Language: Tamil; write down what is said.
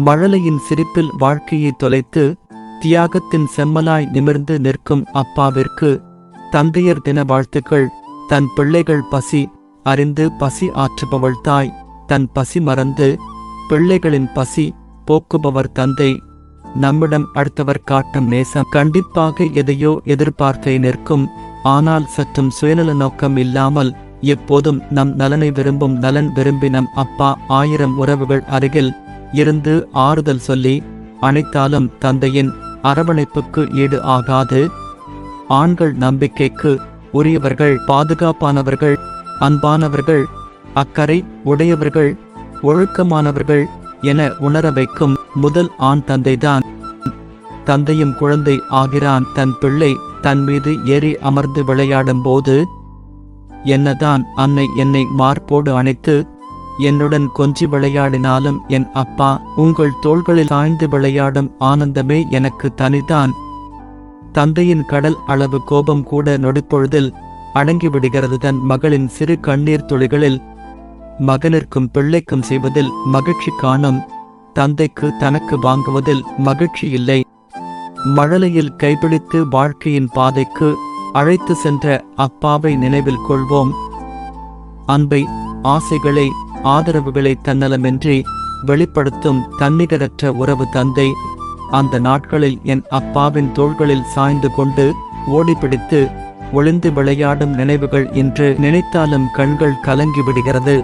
மழலையின் சிரிப்பில் வாழ்க்கையை தொலைத்து தியாகத்தின் செம்மலாய் நிமிர்ந்து நிற்கும் அப்பாவிற்கு தந்தையர் தின வாழ்த்துக்கள். தன் பிள்ளைகள் பசி அறிந்து பசி ஆற்றுபவள் தாய். தன் பசி மறந்து பிள்ளைகளின் பசி போக்குபவர் தந்தை. நம்மிடம் அடுத்தவர் காட்டும் நேசம் கண்டிப்பாக எதையோ எதிர்பார்த்தே நிற்கும். ஆனால் சற்றும் சுயநல நோக்கம் இல்லாமல் எப்போதும் நம் நலனை விரும்பும் நலன் விரும்பி நம் அப்பா 1000 உறவுகள் அருகில் இருந்து ஆறுதல் சொல்லி அணைத்தாலும் தந்தையின் அரவணைப்புக்கு ஈடு ஆகாது. ஆண்கள் நம்பிக்கைக்கு உரியவர்கள், பாதுகாப்பானவர்கள், அன்பானவர்கள், அக்கறை உடையவர்கள், ஒழுக்கமானவர்கள் என உணர வைக்கும் முதல் ஆண் தந்தைதான். தந்தையும் குழந்தை ஆகிறான். தன் பிள்ளை தன் மீது ஏறி அமர்ந்து விளையாடும் போது என்னதான் அன்னை என்னை மார்போடு அணைத்து என்னுடன் கொஞ்சி விளையாடினாலும் என் அப்பா உங்கள் தோள்களில் சாய்ந்து விளையாடும் ஆனந்தமே எனக்கு தனிதான். தந்தையின் கடல் அளவு கோபம் கூட நொடிப்பொழுதில் அடங்கிவிடுகிறது. தன் மகளின் சிறு கண்ணீர் துளிகளில் மகனிற்கும் பிள்ளைக்கும் செய்வதில் மகிழ்ச்சி காணும் தந்தைக்கு தனக்கு வாங்குவதில் மகிழ்ச்சி இல்லை. மழலையில் கைப்பிடித்து வாழ்க்கையின் பாதைக்கு அழைத்து சென்ற அப்பாவை நினைவில் கொள்வோம். அன்பை, ஆசைகளை, ஆதரவுகளை தன்னலமின்றி வெளிப்படுத்தும் தன்னிகரற்ற உறவு தந்தை. அந்த நாட்களில் என் அப்பாவின் தோள்களில் சாய்ந்து கொண்டு ஓடிப்பிடித்து ஒளிந்து விளையாடும் நினைவுகள் இன்று நினைத்தாலும் கண்கள் கலங்கிவிடுகிறது.